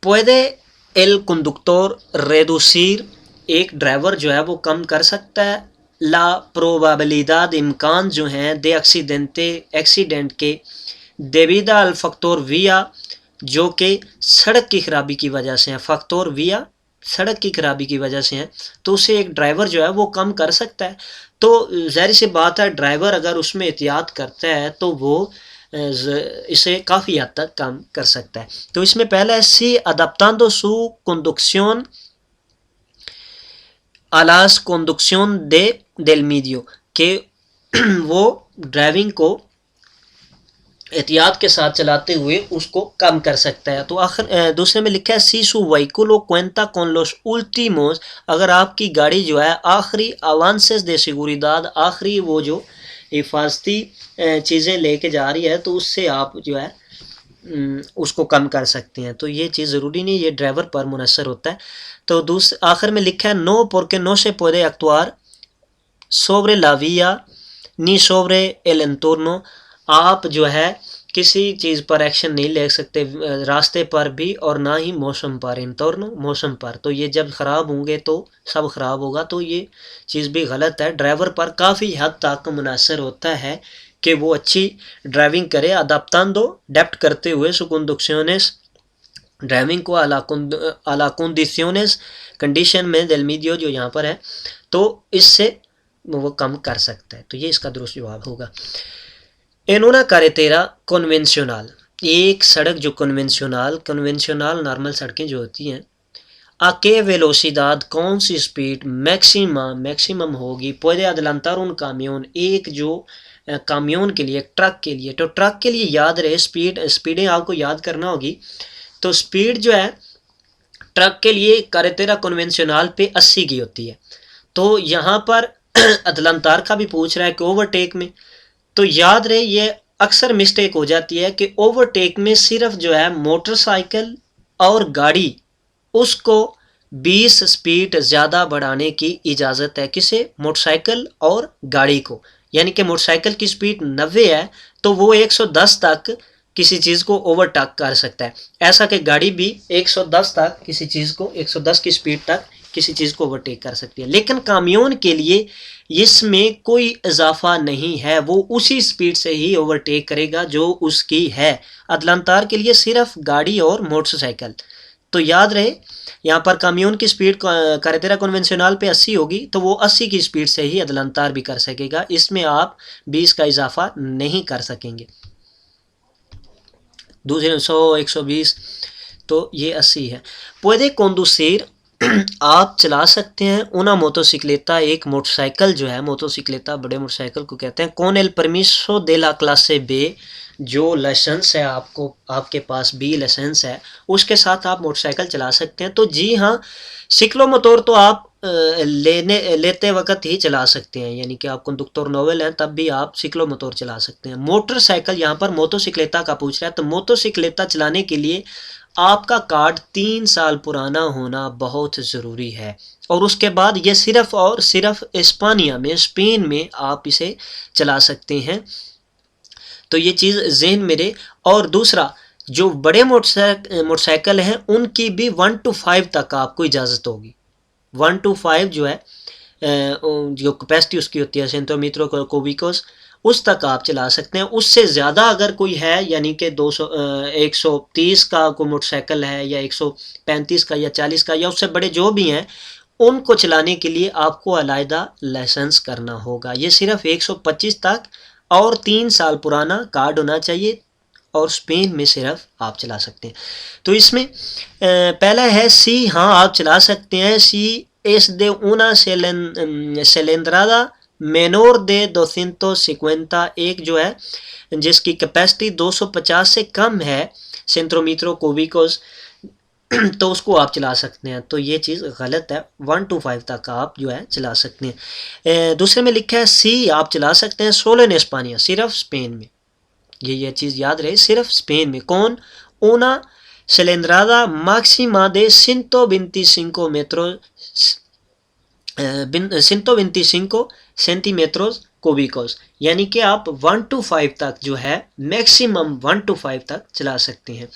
puede el conductor reducir, एक driver जो है वो कम कर सकता है, ला प्रोबेबिलिडad इम्कान जो हैं दे एक्सीडेंट के देविदा अल फैक्टर विया, जो कि सड़क की खराबी की वजह से है, फैक्टर विया सड़क की खराबी की वजह से है, तो उसे एक ड्राइवर जो है वो कम कर सकता है। तो ज़ाहिर सी बात है ड्राइवर अगर उसमें एहतियात करता है तो वो इसे काफ़ी हद तक कम कर सकता है। तो इसमें पहला है सी अदाप्टाndo su conducción a las conducción del medio, कि वो ड्राइविंग को एहतियात के साथ चलाते हुए उसको कम कर सकता है। तो आखिर दूसरे में लिखा है सी सु वहीकुलो cuenta con los últimos, अगर आपकी गाड़ी जो है आखिरी avances de seguridad, आखिरी वो जो हिफाजती चीज़ें लेके जा रही है तो उससे आप जो है उसको कम कर सकते हैं। तो ये चीज़ ज़रूरी नहीं, ये ड्राइवर पर मुनहसर होता है। तो आखिर में लिखा है no porque no se puede actuar sobre la vía ni sobre el entorno, आप जो है किसी चीज़ पर एक्शन नहीं ले सकते रास्ते पर भी और ना ही मौसम पर, इंटोर्नो मौसम पर। तो ये जब ख़राब होंगे तो सब ख़राब होगा, तो ये चीज़ भी गलत है। ड्राइवर पर काफ़ी हद तक मुनहसर होता है कि वो अच्छी ड्राइविंग करे, अदाप्टाndo डेप्ट करते हुए su conducciones, ड्राइविंग को अला कंडीशंस कंडीशन में del medio जो यहाँ पर है, तो इससे वो कम कर सकता है। तो ये इसका दुरुस्त जवाब होगा। En una carretera convencional, एक सड़क जो कन्वेंशनल नॉर्मल सड़कें जो होती हैं, a qué velocidad, कौन सी स्पीड मैक्सिमम होगी, puede adelantar un camión, एक जो कामियोन के लिए, ट्रक के लिए। तो ट्रक के लिए याद रहे स्पीडें आपको याद करना होगी। तो स्पीड जो है ट्रक के लिए carretera convencional पे 80 की होती है। तो यहाँ पर अदलंतार का भी पूछ रहा है कि ओवरटेक में, तो याद रहे ये अक्सर मिस्टेक हो जाती है कि ओवरटेक में सिर्फ जो है मोटरसाइकिल और गाड़ी उसको 20 स्पीड ज़्यादा बढ़ाने की इजाज़त है। किसे? मोटरसाइकिल और गाड़ी को। यानी कि मोटरसाइकिल की स्पीड 90 है तो वो 110 तक किसी चीज़ को ओवरटेक कर सकता है, ऐसा कि गाड़ी भी 110 तक किसी चीज़ को 110 की स्पीड तक किसी चीज़ को ओवरटेक कर सकती है। लेकिन कामियोन के लिए इसमें कोई इजाफा नहीं है, वो उसी स्पीड से ही ओवरटेक करेगा जो उसकी है। अदलंतार के लिए सिर्फ गाड़ी और मोटरसाइकिल। तो याद रहे यहाँ पर कामियोन की स्पीड carretera convencional पे 80 होगी तो वो 80 की स्पीड से ही अदलंतार भी कर सकेगा, इसमें आप 20 का इजाफा नहीं कर सकेंगे। दूसरे 100 120 तो ये 80 है। puede conducir, आप चला सकते हैं una motocicleta, एक मोटरसाइकिल जो है, मोटोसिक्लेता बड़े मोटरसाइकिल को कहते हैं, con el permiso de la clase B, जो लाइसेंस है आपको, आपके पास बी लाइसेंस है, उसके साथ आप मोटरसाइकिल चला सकते हैं। तो जी हाँ, सिक्लोमोटोर तो आप लेते वक्त ही चला सकते हैं, यानी कि आप कंडक्टर नोवेल हैं तब भी आप सिक्लोमोटोर चला सकते हैं। मोटरसाइकिल यहाँ पर मोटोसिक्लेता का पूछ रहा है, तो मोटोसिक्लेता चलाने के लिए आपका कार्ड 3 साल पुराना होना बहुत ज़रूरी है, और उसके बाद ये सिर्फ और सिर्फ इस्पानिया में, स्पेन में आप इसे चला सकते हैं। तो ये चीज़ ज़हन में रहे। और दूसरा, जो बड़े मोटरसाइकिल हैं उनकी भी 1 to 5 तक आपको इजाज़त होगी। 1 to 5 जो है जो कैपेसिटी उसकी होती है सेंटीमीटर क्यूबिकस, उस तक आप चला सकते हैं। उससे ज़्यादा अगर कोई है, यानी कि 130 का कोई मोटरसाइकिल है या 135 का या 40 का या उससे बड़े जो भी हैं, उनको चलाने के लिए आपको अलहदा लाइसेंस करना होगा। ये सिर्फ 125 तक और 3 साल पुराना कार्ड होना चाहिए, और स्पेन में सिर्फ आप चला सकते हैं। तो इसमें पहला है सी, हाँ आप चला सकते हैं। सी es de una cilindrada menor de 250, एक जो है जिसकी कैपेसिटी 250 से कम है सेंटीमीटर क्यूबिकस, तो उसको आप चला सकते हैं। तो ये चीज़ गलत है, 1 to 5 तक आप जो है चला सकते हैं। दूसरे में लिखा है सी, आप चला सकते हैं सोलो इन स्पेनिया, सिर्फ स्पेन में। ये चीज़ याद रहे, सिर्फ स्पेन में। कौन? una cilindrada máxima de 125 metros 125 centímetros cúbicos, यानी कि आप 1 to 5 तक जो है मैक्सिमम 1 to 5 तक चला सकते हैं।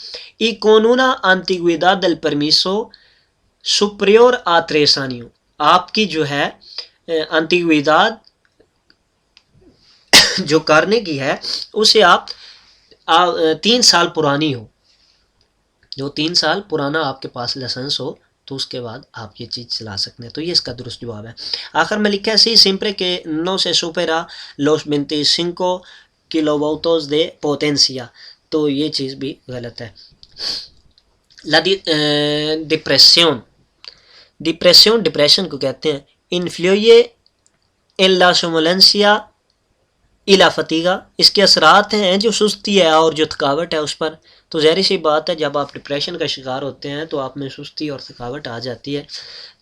Y con una antigüedad del permiso superior a 3 años, आपकी जो है अंतिग्विदाद जो करने की है उसे आप 3 साल पुरानी हो, जो 3 साल पुराना आपके पास लाइसेंस हो, तो उसके बाद आप ये चीज़ चला सकते हैं। तो ये इसका दुरुस्त जवाब है। आखिर में लिखा है सी सिंपरे के नो से सुपेरा los 25 किलोवाट्स de potencia, तो ये चीज़ भी गलत है। डिप्रेशन, डिप्रेशन को कहते हैं इन्फ्लुए इन ला सोमोलेंसिया इला फतीगा, इसके असरात हैं जो सुस्ती है और जो थकावट है उस पर। तो ज़ाहिर सी बात है जब आप डिप्रेशन का शिकार होते हैं तो आप में सुस्ती और थकावट आ जाती है।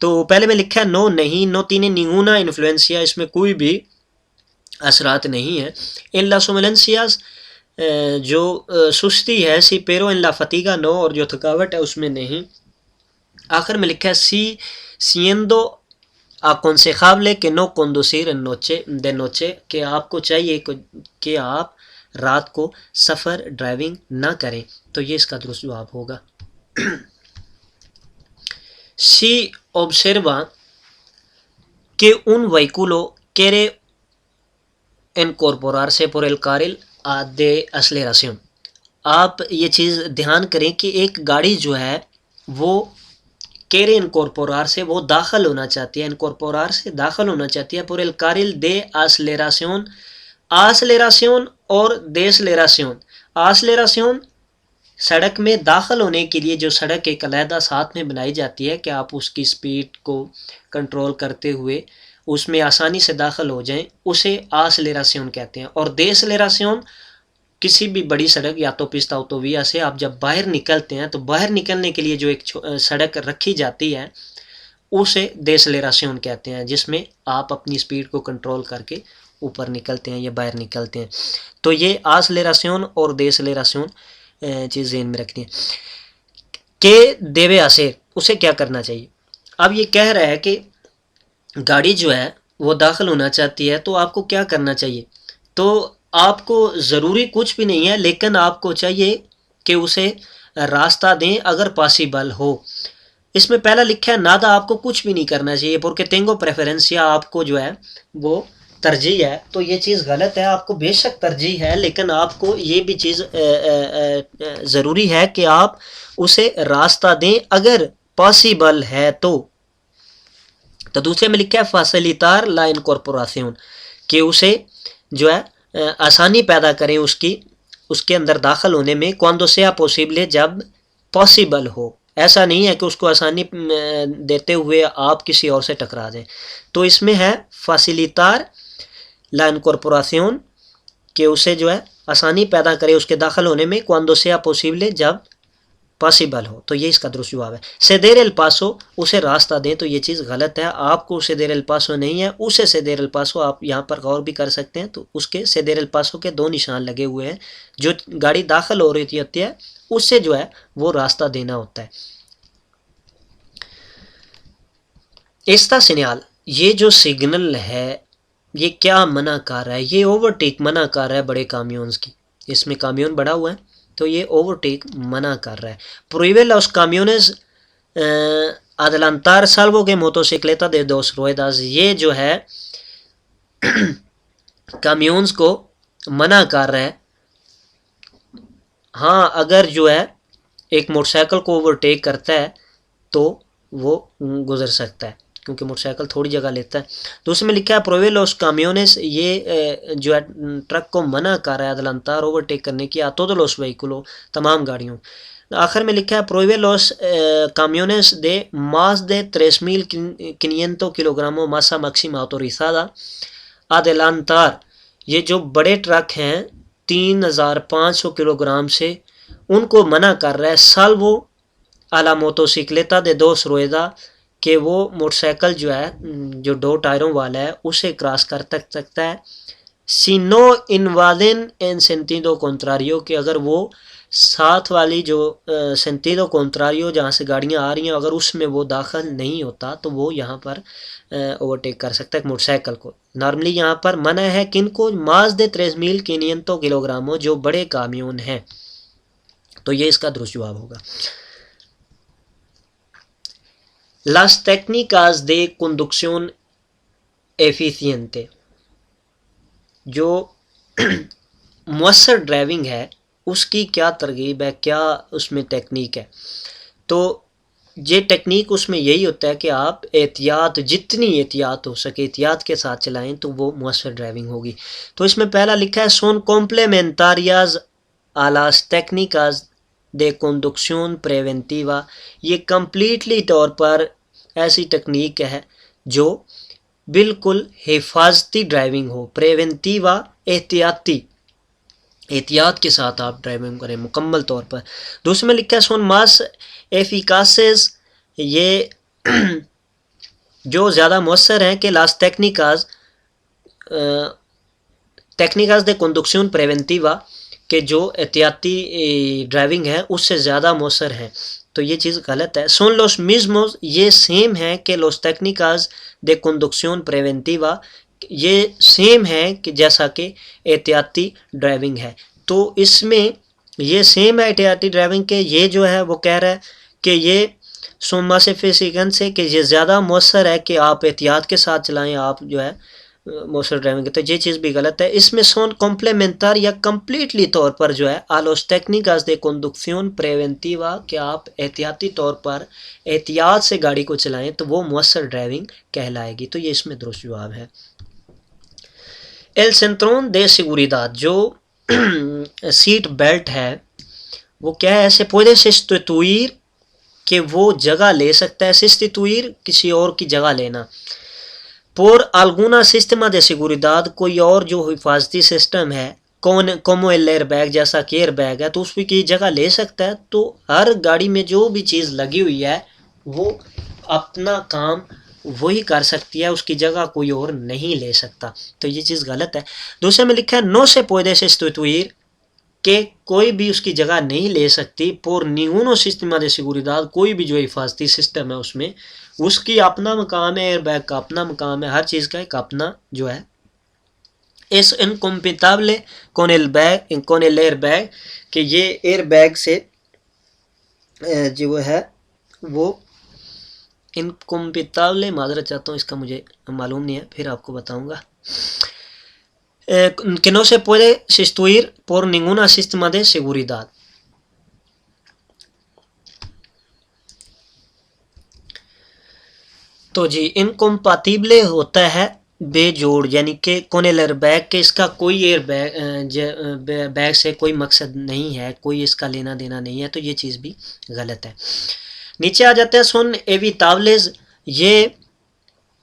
तो पहले में लिखा है नो नहीं, नो तीन निगुना इन्फ्लुएंसिया, इसमें कोई भी असरात नहीं है। इन ला सोमोलेंसियाज जो सुस्ती है, सी पेरो इन ला फतीगा नो, और जो थकावट है उसमें नहीं। आखिर में लिखा है सी सियंदो aconsejable que no conducir en noche de noche, कि आपको चाहिए कि आप रात को सफ़र ड्राइविंग ना करें। तो ये इसका दुरुस्त जवाब होगा। सी observa que un vehículo quiere incorporarse por el carril de aceleración, आप ये चीज़ ध्यान करें कि एक गाड़ी जो है वो केरे इनकॉर्पोरार से वो दाखिल होना चाहती है, इनकॉर्पोरार से दाखिल होना चाहती है por el carril de aceleración, आसलेरासियोन और देसलेरासियोन। आसलेरासियोन सड़क में दाखिल होने के लिए जो सड़क एक अलहदा साथ में बनाई जाती है कि आप उसकी स्पीड को कंट्रोल करते हुए उसमें आसानी से दाखिल हो जाएं, उसे आसलेरासियोन कहते हैं। और देसलेरासियोन किसी भी बड़ी सड़क या तो पिस्ता ऑटोविया से आप जब बाहर निकलते हैं तो बाहर निकलने के लिए जो एक सड़क रखी जाती है उसे देसलेरासियोन कहते हैं, जिसमें आप अपनी स्पीड को कंट्रोल करके ऊपर निकलते हैं या बाहर निकलते हैं। तो ये आसलेरासियोन और देसलेरासियोन चीज़ ज़हन में रखनी है। के देवे आसेर, उसे क्या करना चाहिए। अब ये कह रहा है कि गाड़ी जो है वो दाखिल होना चाहती है तो आपको क्या करना चाहिए। तो आपको ज़रूरी कुछ भी नहीं है, लेकिन आपको चाहिए कि उसे रास्ता दें अगर पॉसिबल हो। इसमें पहला लिखा है नादा, आपको कुछ भी नहीं करना चाहिए, porque tengo preferencia, आपको जो है वो तरजीह है। तो ये चीज़ गलत है, आपको बेशक तरजीह है लेकिन आपको ये भी चीज़ ज़रूरी है कि आप उसे रास्ता दें अगर पॉसिबल है तो। दूसरे में लिखा है फैसिलिटार ला इनकॉर्पोराción, कि उसे जो है आसानी पैदा करें उसके अंदर दाखिल होने में, cuando sea posible, जब पॉसिबल हो। ऐसा नहीं है कि उसको आसानी देते हुए आप किसी और से टकरा दें। तो इसमें है फैसिलिटार ला इनकॉर्पोराción, कि उसे जो है आसानी पैदा करे उसके दाखिल होने में, cuando sea posible, जब पॉसिबल हो। तो ये इसका दुरुस्त जवाब है। सेदेर एल पासो, उसे रास्ता दें, तो ये चीज़ गलत है। आपको सेदेर एल पासो नहीं है, उसे सेदेर एल पासो। आप यहाँ पर गौर भी कर सकते हैं। तो उसके सेदेर एल पासो के 2 निशान लगे हुए हैं। जो गाड़ी दाखिल हो रही होती है उससे जो है वो रास्ता देना होता है। एस्ता सिग्नल, ये जो सिग्नल है ये क्या मना कर रहा है, ये ओवरटेक मना कर रहा है बड़े कामियोन्स की। इसमें कामियोन बड़ा हुआ है तो ये ओवरटेक मना कर रहा है। prohíbe los camiones adelantar salvo que motocicleta de 2 ruedas, ये जो है कामियोन्स को मना कर रहा है। हाँ, अगर जो है एक मोटरसाइकिल को ओवरटेक करता है तो वो गुजर सकता है, क्योंकि मोटरसाइकिल थोड़ी जगह लेता है। तो उसमें लिखा है prohíbe los camiones, ये जो है ट्रक को मना कर रहा है अदलांतार ओवरटेक करने की, a todos los vehículos, तमाम गाड़ियों। आखिर में लिखा है prohíbe los camiones de más de 3.500 kilogramos masa máxima autorizada adelantar, ये जो बड़े ट्रक हैं 3,500 किलोग्राम से, उनको मना कर रहा है salvo a la motocicleta de 2 ruedas, कि वो मोटरसाइकिल जो है जो 2 टायरों वाला है उसे क्रॉस कर सकता है। si no invaden en sentido contrario, कि अगर वो साथ वाली जो सेंटीडो कॉन्ट्रारियो जहाँ से गाड़ियाँ आ रही हैं, अगर उसमें वो दाखिल नहीं होता तो वो यहाँ पर ओवरटेक कर सकता है मोटरसाइकिल को। नॉर्मली यहाँ पर मना है किनको, más de 3.500 किलोग्रामों, जो बड़े काम्यून हैं। तो ये इसका दुरुस्त जवाब होगा। Las técnicas de conducción eficiente, जो मुअस्सर ड्राइविंग है उसकी क्या तरगीब है, क्या उसमें टेक्निक है। तो ये टेक्निक उसमें यही होता है कि आप एहतियात, जितनी एहतियात हो सके एहतियात के साथ चलाएं तो वो मुअस्सर ड्राइविंग होगी। तो इसमें पहला लिखा है सोन कॉम्प्लेमेंटारियाज a las técnicas de conducción preventiva। ये कम्प्लीटली तौर पर ऐसी टेक्निक है जो बिल्कुल हिफाजती ड्राइविंग हो। प्रेवेंटिवा एहतियाती, एहतियात के साथ आप ड्राइविंग करें मुकम्मल तौर पर। दूसरे में लिखा है सोन मास एफिकासेस, ये जो ज़्यादा मौसर हैं कि लास टेक्निकाज टेक्निकाज दे कंडक्शन प्रेवेंटिवा, के जो एहतियाती ड्राइविंग है उससे ज़्यादा मौसर हैं। तो ये चीज़ गलत है। सोन लोस मिस्मोस, ये सेम है कि लोस टेक्निकाज दे कंडक्शन प्रेवेंटिवा, ये सेम है कि जैसा कि एहतियाती ड्राइविंग है। तो इसमें ये सेम है एहतियाती ड्राइविंग के, ये जो है वो कह रहा है कि ये सोमा से फिसिकन से कि ये ज़्यादा मौसर है कि आप एहतियात के साथ चलाएं, आप जो है मौसर ड्राइविंग के। तो ये चीज़ भी गलत है। इसमें सोन कॉम्प्लेमेंटर या कम्प्लीटली तौर पर जो है आलोस टेक्निकास दे कंडक्शन प्रेवेंटिवा, कि आप एहतियाती तौर पर एहतियात से गाड़ी को चलाएं तो वो मौसर ड्राइविंग कहलाएगी। तो ये इसमें दुरुस्त जवाब है। एल सेंट्रोन दे सिगुरिदाद, जो सीट बेल्ट है वो क्या है, ऐसे पुede sustituir, कि वो जगह ले सकता है, sustituir किसी और की जगह लेना। por alguna sistema de seguridad, कोई और जो हिफाजती सिस्टम है, कौन como el airbag, जैसा कि एयर बैग है, तो उसकी की जगह ले सकता है। तो हर गाड़ी में जो भी चीज़ लगी हुई है वो अपना काम वही कर सकती है, उसकी जगह कोई और नहीं ले सकता। तो ये चीज़ गलत है। दूसरे में लिखा है no se puede sustituir, कि कोई भी उसकी जगह नहीं ले सकती। por ninguno sistema de seguridad, कोई भी जो हिफाजती सिस्टम है उसमें उसकी अपना मकाम है, एयर बैग का अपना मकाम है, हर चीज़ का एक अपना जो है। es incompatible con el bag, con el air bag, कि ये एयर बैग से जो है वो इनकम्पेटिबल, माजरत चाहता हूँ इसका मुझे मालूम नहीं है, फिर आपको बताऊंगा। que no se puede sustituir por ninguna sistema de seguridad। तो जी इनकम्पैटिबल होता है बेजोड़, यानी कि कोनेल एयर बैग के इसका कोई एयर बैग से कोई मकसद नहीं है, कोई इसका लेना देना नहीं है। तो ये चीज़ भी गलत है। नीचे आ जाते हैं सोन एविटाबलेज, ये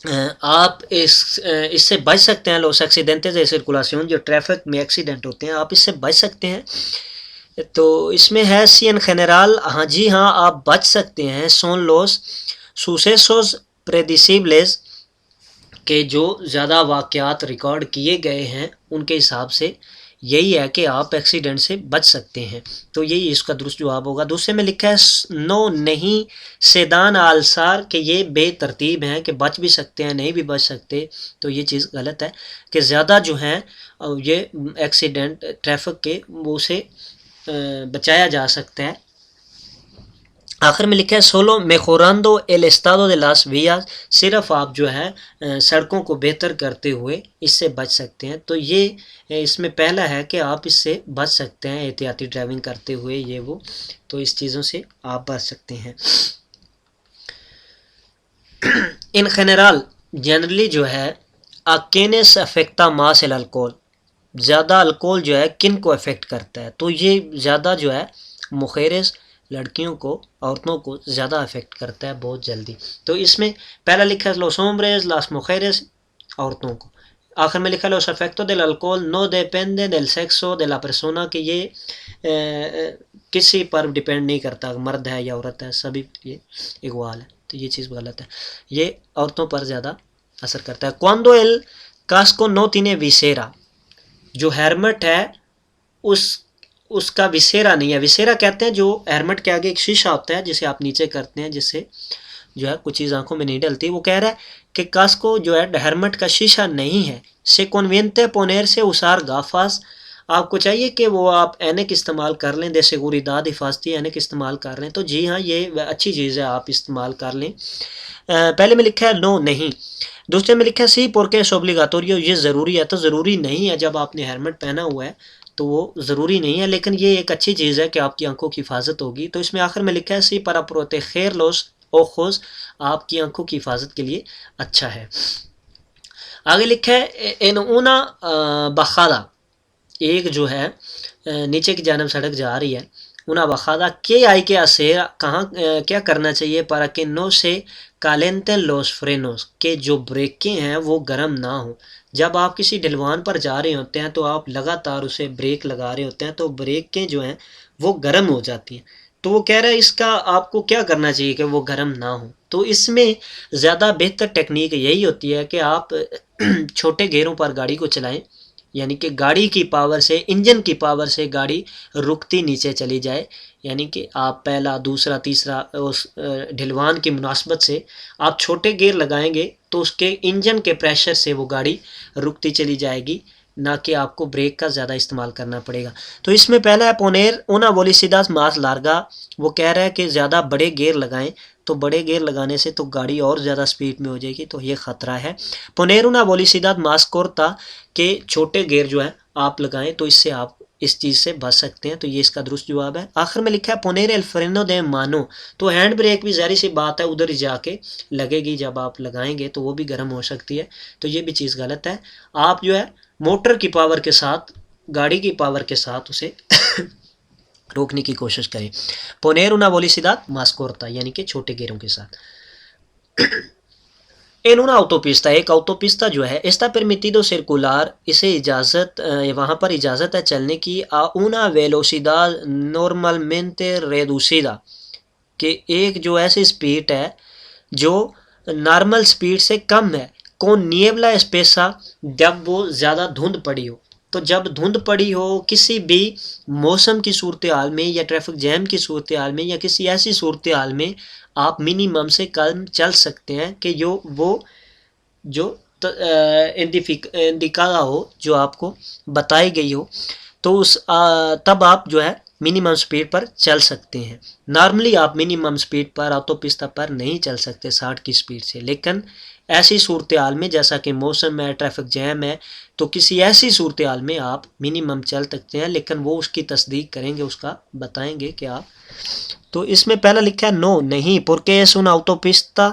आप इससे बच सकते हैं। लोस एक्सीडेंटेस de circulación, जो ट्रैफिक में एक्सीडेंट होते हैं आप इससे बच सकते हैं। तो इसमें है सी एन जनरल, हाँ जी हाँ आप बच सकते हैं। सोन लोस sucesos predecibles, के जो ज़्यादा वाक़यात रिकॉर्ड किए गए हैं उनके हिसाब से यही है कि आप एक्सीडेंट से बच सकते हैं। तो यही इसका दुरुस्त जवाब होगा। दूसरे में लिखा है नो नहीं सेदान आलसार, के ये बेतरतीब हैं कि बच भी सकते हैं नहीं भी बच सकते। तो ये चीज़ गलत है कि ज़्यादा जो हैं ये एक्सीडेंट ट्रैफिक के वो से बचाया जा सकता है। आखिर में लिखा है सोलो मेजोरांडो एल एस्टाडो de las vías, सिर्फ आप जो है सड़कों को बेहतर करते हुए इससे बच सकते हैं। तो ये इसमें पहला है कि आप इससे बच सकते हैं एहतियाती ड्राइविंग करते हुए, ये वो, तो इस चीज़ों से आप बच सकते हैं। इन जनरल, जनरली जो है a quienes afecta más el alcohol, ज़्यादा अल्कोहल जो है किन को अफेक्ट करता है। तो ये ज़्यादा जो है मुखेरस लड़कियों को, औरतों को ज़्यादा अफेक्ट करता है बहुत जल्दी। तो इसमें पहला लिखा है los hombres, las mujeres, औरतों को। आखिर में लिखा है los efectos del alcohol no depende del sexo de la persona, कि ये किसी पर डिपेंड नहीं करता, मर्द है या औरत है सभी ये इक्वल है। तो ये चीज़ गलत है, ये औरतों पर ज़्यादा असर करता है। cuando el casco no tiene visera, जो हेलमेट है उसका विसेरा नहीं है। विसेरा कहते हैं जो हेलमेट के आगे एक शीशा होता है जिसे आप नीचे करते हैं, जिससे जो है कुछ चीज़ आंखों में नहीं डलती। वो कह रहा है कि कास्को जो है हेलमेट का शीशा नहीं है। से कन्वीनियंटे पोनेर से उसार गाफास, आपको चाहिए कि वो आप ऐनक इस्तेमाल कर लें, de seguridad हिफाजती ऐनक इस्तेमाल कर लें। तो जी हाँ, ये अच्छी चीज़ है, आप इस्तेमाल कर लें। पहले में लिखा है नो नहीं, दूसरे में लिखा है सी porque es obligatorio, ये ज़रूरी है। तो ज़रूरी नहीं है, जब आपने हेलमेट पहना हुआ है तो वो ज़रूरी नहीं है, लेकिन ये एक अच्छी चीज़ है कि आपकी आंखों की हिफाजत होगी। तो इसमें आखिर में लिखा है सी para proteger los ojos, आपकी आंखों की हिफाजत के लिए अच्छा है। आगे लिखा है इन ऊना बखादा, एक जो है नीचे की जानब सड़क जा रही है। उना बखादा के आई के असेर, कहाँ क्या करना चाहिए, para que no se calienten los frenos, के जो ब्रेकें हैं वो गर्म ना हो। जब आप किसी ढलवान पर जा रहे होते हैं तो आप लगातार उसे ब्रेक लगा रहे होते हैं, तो ब्रेकें जो हैं वो गर्म हो जाती हैं। तो वो कह रहा है इसका आपको क्या करना चाहिए कि वो गर्म ना हो। तो इसमें ज़्यादा बेहतर टेक्निक यही होती है कि आप छोटे गेयरों पर गाड़ी को चलाएं, यानी कि गाड़ी की पावर से, इंजन की पावर से गाड़ी रुकती नीचे चली जाए। यानी कि आप पहला, दूसरा, तीसरा उस ढलवान की मुनासबत से आप छोटे गियर लगाएंगे तो उसके इंजन के प्रेशर से वो गाड़ी रुकती चली जाएगी, ना कि आपको ब्रेक का ज़्यादा इस्तेमाल करना पड़ेगा। तो इसमें पहला है पोनेर una velocidad más larga, वो कह रहा है कि ज़्यादा बड़े गियर लगाएं। तो बड़े गियर लगाने से तो गाड़ी और ज़्यादा स्पीड में हो जाएगी, तो ये ख़तरा है। poner una velocidad más corta, के छोटे गियर जो है आप लगाएं तो इससे आप इस चीज़ से बच सकते हैं। तो ये इसका दुरुस्त जवाब है। आखिर में लिखा है पोनेर एल फ्रेनो दे मानो, तो हैंड ब्रेक भी ज़ाहिर सी बात है उधर ही जाके लगेगी, जब आप लगाएंगे तो वो भी गर्म हो सकती है। तो ये भी चीज़ गलत है। आप जो है मोटर की पावर के साथ, गाड़ी की पावर के साथ उसे रोकने की कोशिश करें। पोनेर una velocidad más corta, यानी कि छोटे गियरों के साथ। En una autopista, एक autopista जो है está permitido circular, इसे इजाज़त, वहाँ पर इजाज़त है चलने की, a una velocidad normalmente reducida, कि एक जो ऐसी स्पीड है जो नॉर्मल स्पीड से कम है। con niebla espesa, जब वो ज़्यादा धुंध पड़ी हो। तो जब धुंध पड़ी हो किसी भी मौसम की सूरत हाल में, या ट्रैफिक जैम की सूरत हाल में, या किसी ऐसी सूरत हाल में आप मिनिमम से कम चल सकते हैं कि जो इंदिकादा हो, जो आपको बताई गई हो, तो उस तब आप जो है मिनिमम स्पीड पर चल सकते हैं। नॉर्मली आप मिनिमम स्पीड पर ऑटोपिस्ता पर नहीं चल सकते 60 की स्पीड से, लेकिन ऐसी सूरत हाल में जैसा कि मौसम है, ट्रैफिक जैम है, तो किसी ऐसी सूरत हाल में आप मिनिमम चल सकते हैं, लेकिन वो उसकी तस्दीक करेंगे, उसका बताएंगे कि आप। तो इसमें पहला लिखा है नो नहीं, porque es una autopista,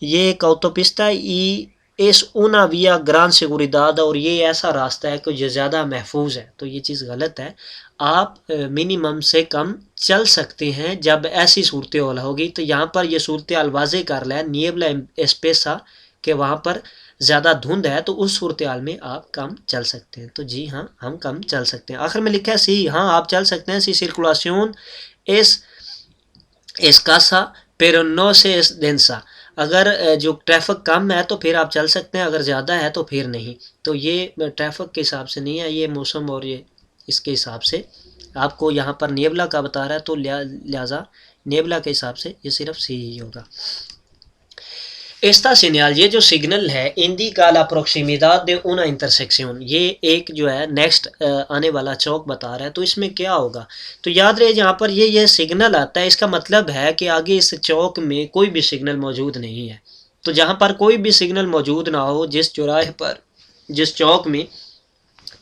ये एक autopista y es una vía gran seguridad, और ये ऐसा रास्ता है कि जो ज़्यादा महफूज है। तो ये चीज़ गलत है। आप मिनिमम से कम चल सकते हैं जब ऐसी सूरत हाल होगी। तो यहाँ पर ये सूरत हाल वाज़े कर रहा है नियबला एस्पेसा, के वहाँ पर ज़्यादा धुंध है, तो उस सूरत हाल में आप कम चल सकते हैं। तो जी हाँ, हम कम चल सकते हैं। आखिर में लिखा है सी, हाँ आप चल सकते हैं। सी circulación es escasa pero no se es densa, अगर जो ट्रैफिक कम है तो फिर आप चल सकते हैं, अगर ज़्यादा है तो फिर नहीं। तो ये ट्रैफिक के हिसाब से नहीं है, ये मौसम और ये इसके हिसाब से आपको यहाँ पर नेबला का बता रहा है, तो लिहाजा नेबला के हिसाब से ये सिर्फ सी ही होगा। एस्ता सिग्नल, ये जो सिग्नल है इंडिका ला प्रोक्सिमिडाद दे una इंटरसेक्शन, ये एक जो है नेक्स्ट आने वाला चौक बता रहा है। तो इसमें क्या होगा, तो याद रहे यहाँ पर ये सिग्नल आता है, इसका मतलब है कि आगे इस चौक में कोई भी सिग्नल मौजूद नहीं है। तो जहाँ पर कोई भी सिग्नल मौजूद ना हो, जिस चौराहे पर, जिस चौक में,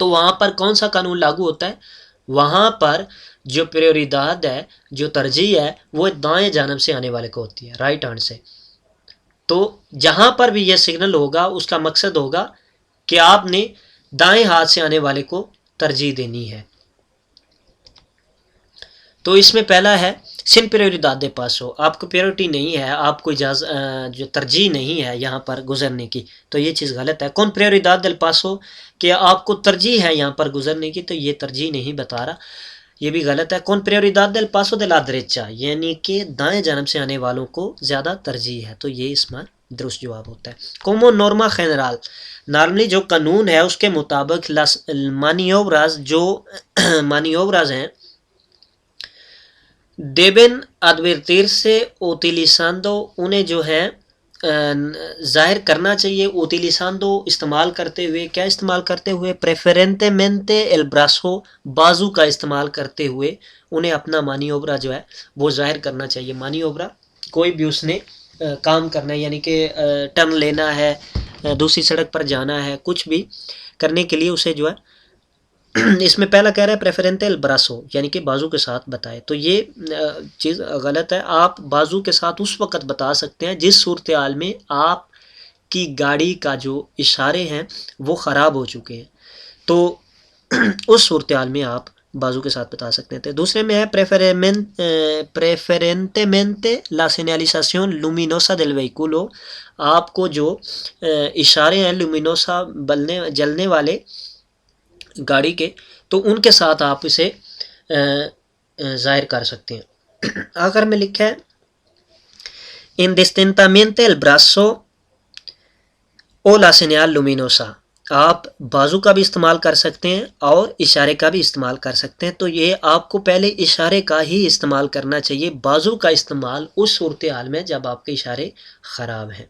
तो वहाँ पर कौन सा कानून लागू होता है, वहाँ पर जो प्रायोरिदाद है, जो तरजीह है, वो दाएं जानब से आने वाले को होती है, राइट हैंड से। तो जहां पर भी यह सिग्नल होगा उसका मकसद होगा कि आपने दाएं हाथ से आने वाले को तरजीह देनी है। तो इसमें पहला है सिन प्रायोरिदाद दे पासो, आपको प्रायोरिटी नहीं है, आपको जो तरजीह नहीं है यहाँ पर गुजरने की। तो ये चीज़ गलत है। कौन प्रायोरिदाद देल पासो, कि आपको तरजीह है यहाँ पर गुजरने की, तो ये तरजीह नहीं बता रहा, ये भी गलत है। कौन प्रायोरिदाद देल पासो de la derecha, यानी कि दाएं जानब से आने वालों को ज़्यादा तरजीह है। तो ये इसमें दुरुस्त जवाब होता है। como norma general, नॉर्मली जो कानून है उसके मुताबिक las maniobras, जो maniobras हैं, deben advertirse utilizando उन्हें जो है ज़ाहिर करना चाहिए utilizando इस्तेमाल करते हुए, क्या इस्तेमाल करते हुए, preferentemente el brazo बाजू का इस्तेमाल करते हुए उन्हें अपना मानियोब्रा जो है वो ज़ाहिर करना चाहिए। मानियोब्रा कोई भी उसने काम करना है, यानी कि टर्न लेना है, दूसरी सड़क पर जाना है, कुछ भी करने के लिए उसे जो है इसमें पहला कह रहा है प्रेफरेंटल ब्रासो यानी कि बाजू के साथ बताए, तो ये चीज़ गलत है। आप बाजू के साथ उस वक़्त बता सकते हैं जिस सूरत हाल में आपकी गाड़ी का जो इशारे हैं वो ख़राब हो चुके हैं, तो उस सूरत हाल में आप बाजू के साथ बता सकते हैं। तो दूसरे में है प्रेफरेंtemente la señalización luminosa del vehículo, आपको जो इशारे हैं लुमिनोसा जलने वाले गाड़ी के, तो उनके साथ आप इसे ज़ाहिर कर सकते हैं। आखिर में लिखा है indistintamente el brazo o la señal luminosa, आप बाजू का भी इस्तेमाल कर सकते हैं और इशारे का भी इस्तेमाल कर सकते हैं। तो ये आपको पहले इशारे का ही इस्तेमाल करना चाहिए, बाजू का इस्तेमाल उस सूरत हाल में जब आपके इशारे ख़राब हैं।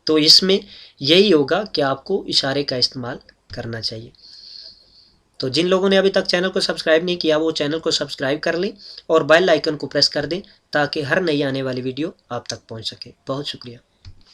तो इसमें यही होगा कि आपको इशारे का इस्तेमाल करना चाहिए। तो जिन लोगों ने अभी तक चैनल को सब्सक्राइब नहीं किया वो चैनल को सब्सक्राइब कर लें और बेल आइकन को प्रेस कर दें ताकि हर नई आने वाली वीडियो आप तक पहुंच सके। बहुत शुक्रिया।